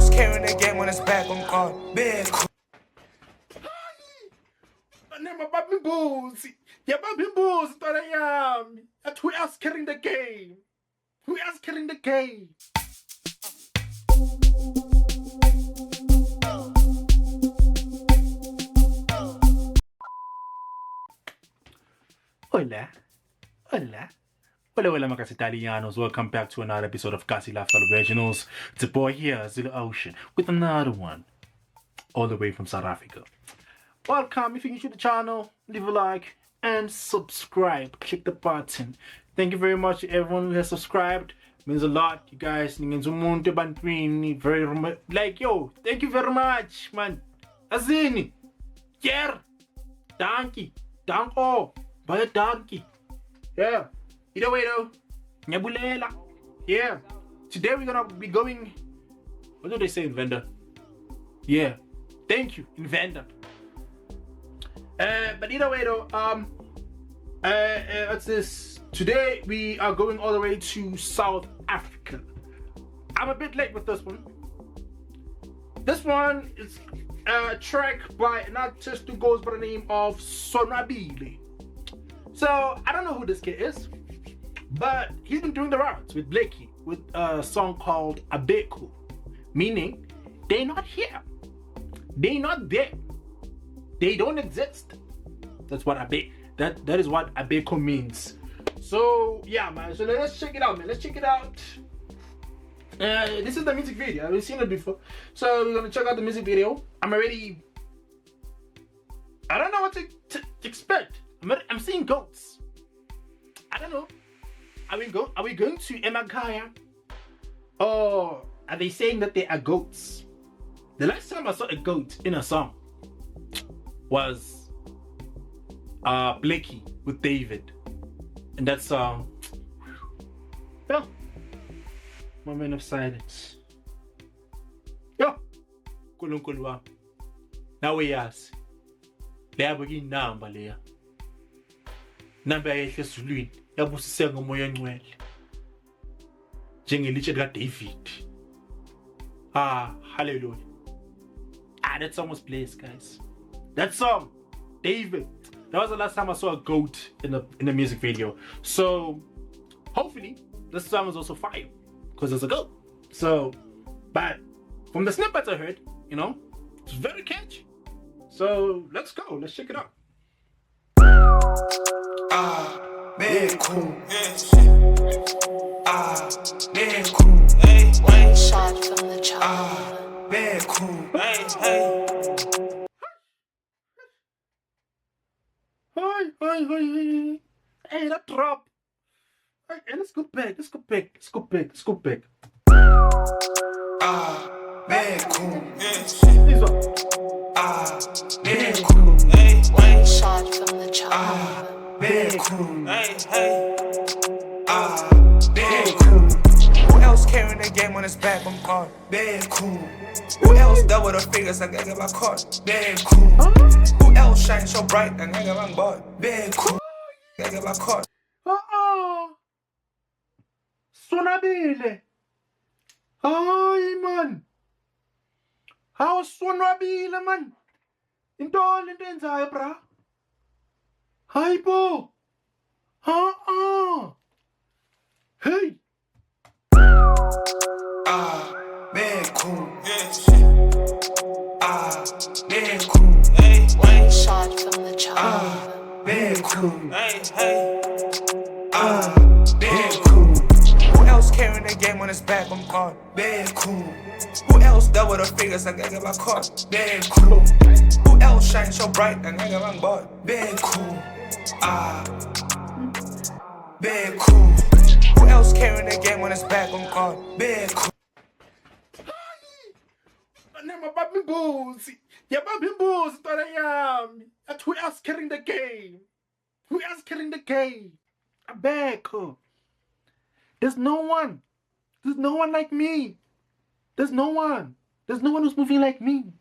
else carrying the game when it's back on card? Abekho. Who else carrying the game? Who else carrying the game? Hola. Hola. Hola, hola, my Italianos. Welcome back to another episode of Kasi Lifestyle Originals. It's a boy here, Zulu Ocean, with another one, all the way from South Africa. Welcome. If you're new to the channel, leave a like and subscribe. Click the button. Thank you very much to everyone who has subscribed. It means a lot, you guys. Very like, yo, thank you very much, man. Azini. Yeah. Donkey. Danko. Buy a donkey. Yeah. Either way though, nyabulela. Yeah. Today we're gonna be going. What do they say, inventor? Yeah. Thank you, inventor. But either way though, what's this? Today we are going all the way to South Africa. I'm a bit late with this one. This one is a track by an artist who goes by the name of Sonwabile. So I don't know who this kid is, but he's been doing the rounds with Blxckie with a song called Abekho, meaning they're not here, they're not there, they don't exist. That's what that is what Abekho means. So yeah, man. So let's check it out, man. Let's check it out. This is the music video. I've seen it before, so we're gonna check out the music video. I don't know what to expect. I'm seeing goats. I don't know. Are we going to Emakhaya? Or are they saying that they are goats? The last time I saw a goat in a song was Blxckie with David. And that song, well, moment of silence. Yo, Kulunkulwa. Now we ask. Leya begin number leya. Number ehle Zulwini yabusise ngomoya ongcwele. Njengelitshe lika David. Hallelujah. That song was blessed, guys. That song, David. That was the last time I saw a goat in the music video. So hopefully this song is also fire because there's a goat. So, but from the snippets I heard, you know, it's very catchy. So let's go. Let's check it out. Abekho. Abekho. Hey, One shot from the chopper. Abekho. Hey. Hi. Hey, that drop. Hey, let's go back. Abekho. This one. Abekho. Hey, One shot from the chopper. Abekho. Hey. Abekho. Who else carrying the game when it's back on card? Abekho. Who else double the figures and get my card? Abekho. Who else shines so bright and get my board? Abekho. Get my card. Sonwabile. Hi, man. How Sonwabile, man? Intoni into enzayo, bra? Hi, bo. Hey. Abekho. Abekho. Hey. One shot from the chopper. Abekho. Hey. Abekho. Who else carrying the game when it's back on card? Abekho. Who else double the figures and get my card? Abekho. Who else shines so bright and get my board? Abekho. Abekho. Who else carrying the game when it's back on card? Abekho. Who else carrying the game? Who else carrying the game? Abekho. There's no one. There's no one like me. There's no one. There's no one who's moving like me.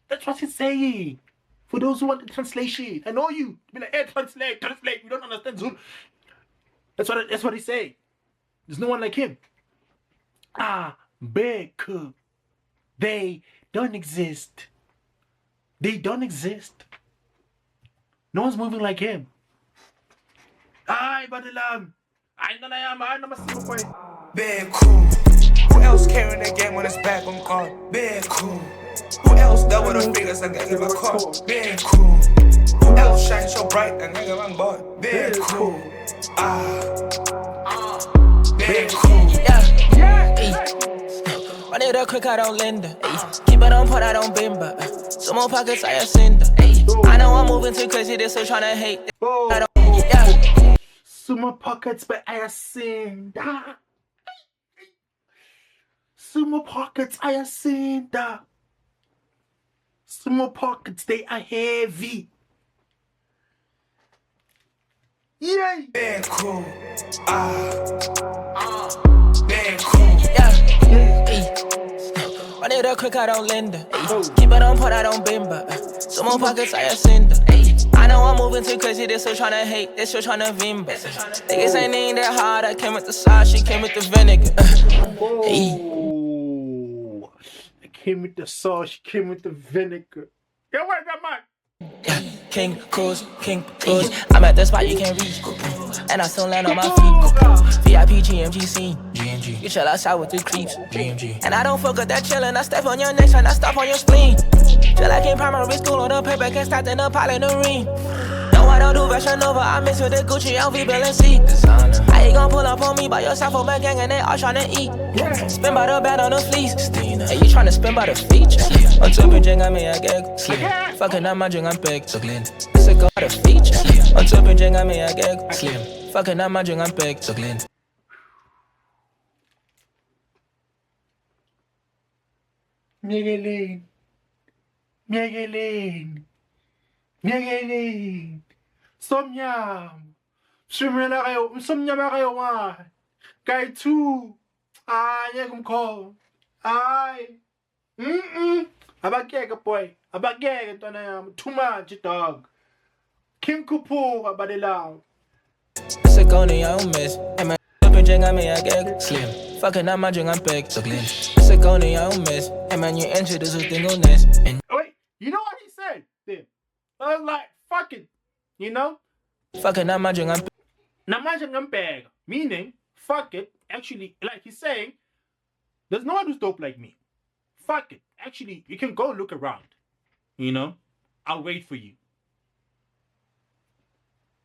That's what he's saying. For those who want the translation, I know you. Be like, hey, translate. We don't understand Zulu. That's what he's saying. There's no one like him. Abekho. They don't exist. They don't exist. No one's moving like him. Ay, badalam. Ay, nanayama, namasimo ko eh. Big cool. Who else carrying the game on his back on car? Big cool. Who else double the figures and get my car? Big cool. Who else shine so bright and get my board? Big cool. Big cool. Run it up quick, I don't Linda. Keep it on point, I don't bimba. Some more pockets, I ascend. I know I'm moving too crazy, they still tryna hate. I don't, Sumo pockets, but I ascend. Sumo pockets, I ascend. Sumo pockets, they are heavy. Yay! Big cool. Big cool. Run it up quick, I don't Linda. Keep it on point, I don't bimba. Some more pockets, I ascend. I know I'm moving too crazy, they still tryna hate, they still tryna vimba. Niggas ain't even that hard, I came with the sauce, she came with the vinegar. Oh, I came with the sauce, she came with the vinegar. Yeah, where's that man? King Cruise. I'm at the spot you can't reach. And I still land on my feet. VIP GMG scene. GMG. You chill outside with the creeps. GMG. And I don't fuck with that chillin'. I step on your neck and I stop on your spleen. Feel like in primary school on the paper, can't stop in the pilot in the ring. No, I don't do Fashion Nova. I mix with the Gucci, LV, Blxckie. How you gon' pull up on me by yourself for my gang and they all tryna eat? Spin by the band on the fleece. Hey, you tryna spin by the feature? On top of jing, I may I get slim. Fucking up my jing, I'm big. So clean. It's a go by the feature. On top of jing, I may I get slim. Fucking up my jing, I'm big. So clean. Myegelin. Somnyam. Somnyam na kayo nga. Guy 2. Ay, kumko. Ay. Abekho boy. Abekho to na yam. Too much dog. King Kupu abadilaw. It's a go, I don't miss. And my jing, I may I get slim. Fucking up my jing, I'm big. So clean. It's a go, I don't miss. And man, you enter this with thing on this. And wait, you know what he said? Then I was like, fuck it. You know? fucking up my jing, I'm Namajang bag. Meaning, fuck it. Actually, like he's saying, there's no one who's dope like me. Fuck it. Actually, you can go look around. You know? I'll wait for you.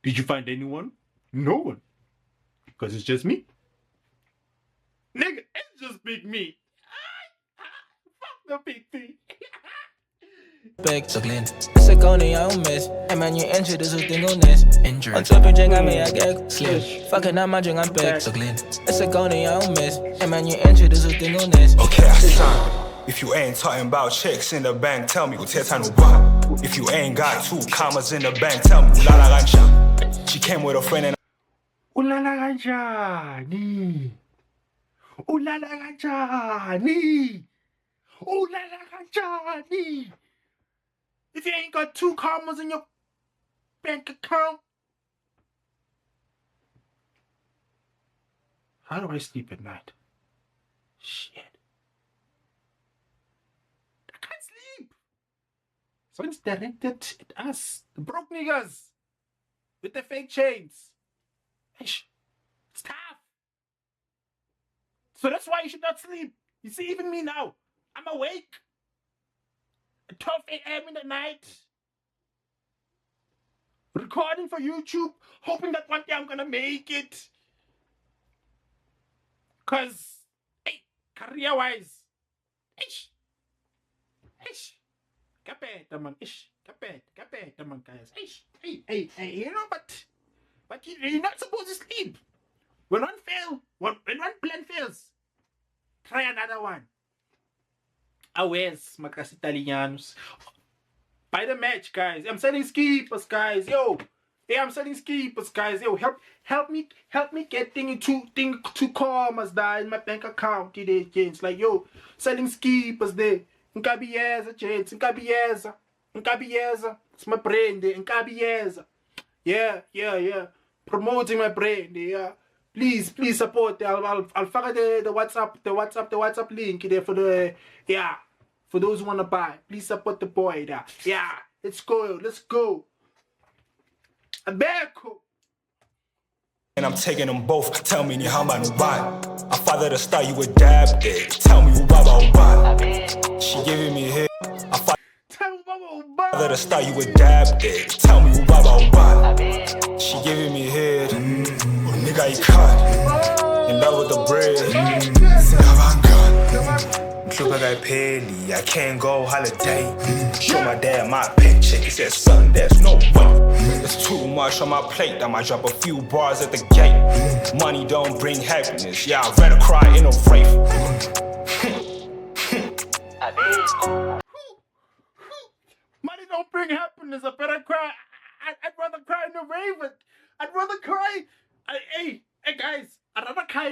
Did you find anyone? No one. Because it's just me. Nigga, it's just big me. Fuck the big thing. big. So clean. It's a go, I don't miss. And man, you enter this with thing on this. Injury. On top of jing, I may I get slim. Fucking up my jing, I'm big. So clean. It's a go, I don't miss. And man, you enter this with thing on this. Okay, I sign. If you ain't talking about checks in the bank, tell me what's no. If you ain't got 2 commas in the bank, tell me ulala ganjani. She came with a friend and Ulala ganjani. Ulala ganjani. Ulala ganjani. If you ain't got 2 commas in your bank account. How do I sleep at night? Shit. I can't sleep. So it's directed at us, the broke niggas, with the fake chains. Ish. It's tough. So that's why you should not sleep. You see, even me now, I'm awake at 12 a.m. in the night, recording for YouTube, hoping that one day I'm gonna make it. Cause, hey, career-wise, ish. Kapeta man, ish. Kapeta man, guys. Ish. Hey, you know, but you're not supposed to sleep. When one plan fails, try another one. Awes, macas Italianos. Buy the match, guys. I'm selling skippers, guys. Yo. Hey, I'm selling skippers, guys. Yo, help me get two commas there in my bank account today, James. Like, yo, selling skippers there. Nkabieza, James. Nkabieza. It's my brand there. Nkabieza. Yeah. Promoting my brand there. Yeah. Please support. I'll fuck the WhatsApp link there for the For those who wanna buy, please support the boy there. Yeah, let's go. Abekho. And I'm taking them both. Tell me how man why. I father the star you would dab there. Tell me why. She giving me hit. Tell me why. Father the star you would dab there. Tell me why. She giving me head. Oh, nigga, you cut. In love with the bread. I can't go holiday. Show my dad my paycheck. He said, son, there's no way. There's too much on my plate. I might drop a few bars at the gate. Money don't bring happiness. Yeah, I'd rather cry in a rave. Money don't bring happiness. I better cry. I'd rather cry in a rave. I'd rather cry. Hey guys. I'd rather cry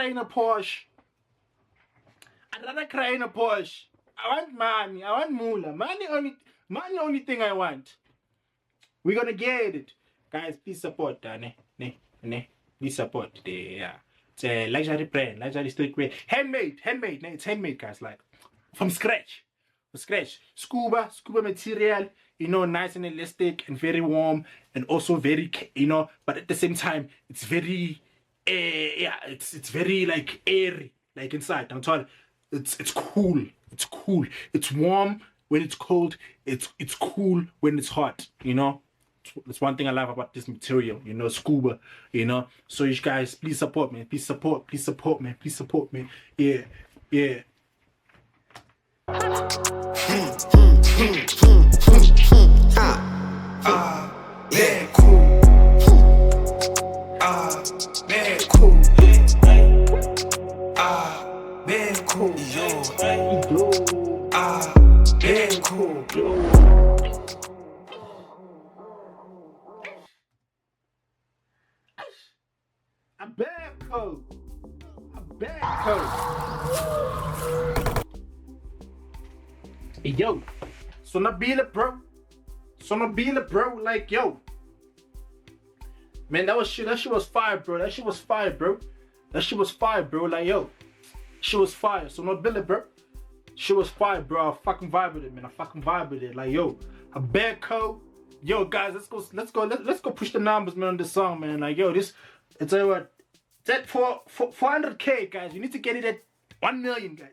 in a Porsche. I'd rather cry in a Porsche. I want money. I want moolah. Money only thing I want. We're gonna get it. Guys, please support that. Please support the yeah. It's a luxury brand, luxury street brand. Handmade. It's handmade, guys, like from scratch. Scuba material, nice and elastic and very warm and also very, but at the same time, it's very it's very like airy, like inside. I'm telling you. It's cool. It's warm when it's cold. It's cool when it's hot. That's one thing I love about this material. Scuba. So you guys, please support me. Please support me. Yeah. Abekho. Yo, Sonwabile, bro. Like, yo, man, that shit was fire, bro. Like, yo, she was fire. Sonwabile, bro. She was fire, bro. I fucking vibe with it, man. Like, yo, Abekho. Yo, guys, let's go push the numbers, man, on this song, man. Like, yo, I tell you what, it's at 400K, guys. We need to get it at 1 million, guys.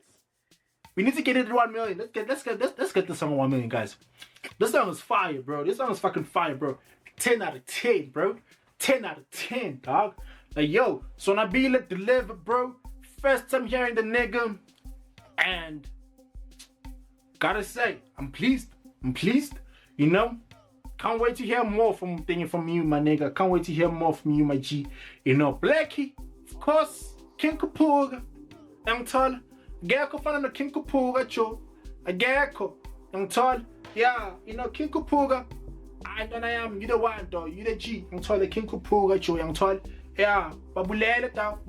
We need to get it at 1 million. Let's get this song at 1 million, guys. This song is fire, bro. This song is fucking fire, bro. 10 out of 10, bro. 10 out of 10, dog. Like, yo, Sonwabile deliver, bro. First time hearing the nigga, and gotta say, I'm pleased. Can't wait to hear more from you, my nigga. Can't wait to hear more from you, my G. Blxckie, of course, King Kapuga. Young tall. Abekho fan of King Kapuga, cho. Abekho. Young tall. Yeah, King Kapuga. I am. You the one, though. You the G. Young tall, the King Kapuga, cho. Young tall. Yeah. Babulele, dog.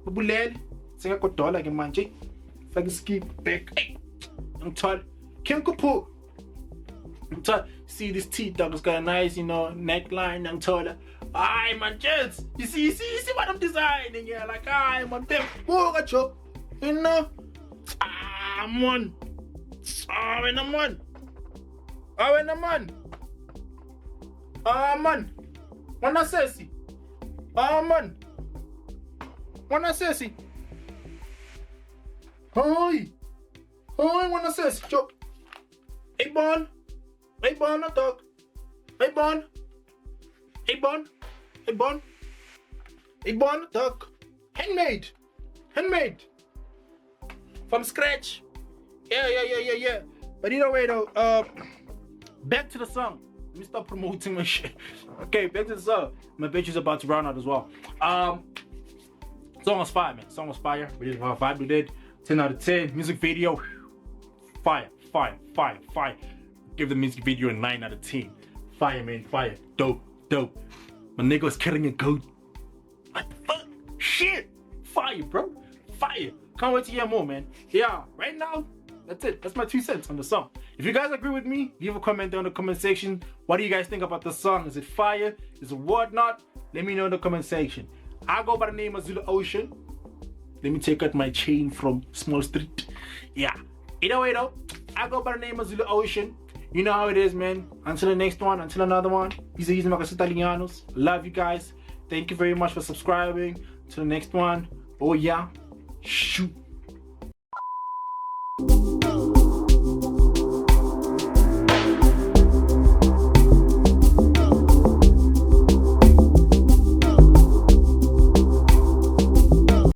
Babulele. Sing a kotola again, man, G. Blxckie, back. Young tall. King Kapuga. See this teeth, dog. It's got a nice, neckline. I'm taller. Aye, man, just you see what I'm designing, yeah. Like, aye, man, them Pogacho, man. Man. Wanna say, man. Hi, wanna say, chop. Hey, Bon, dog. Hey, Bon, dog. Handmade. From scratch. Yeah. But either way, though, back to the song. Let me stop promoting my shit. Okay, back to the song. My bitch is about to run out as well. Song was fire, man. Song was fire. Really vibe with it. 10 out of 10. Music video, fire. Give the music video a 9 out of 10. Fire, man, fire. Dope. My nigga was carrying a goat. What the fuck? Shit. Fire, bro. Fire. Can't wait to hear more, man. Yeah, right now, that's it. That's my 2 cents on the song. If you guys agree with me, leave a comment down in the comment section. What do you guys think about the song? Is it fire? Is it whatnot? Let me know in the comment section. I go by the name of Zulu Ocean. Let me take out my chain from Small Street. Yeah. Either way though, I go by the name of Zulu Ocean. You know how it is, man. Until the next one, until another one. These are mga Italianos. Love you guys. Thank you very much for subscribing. Till the next one. Oh yeah. Shoot.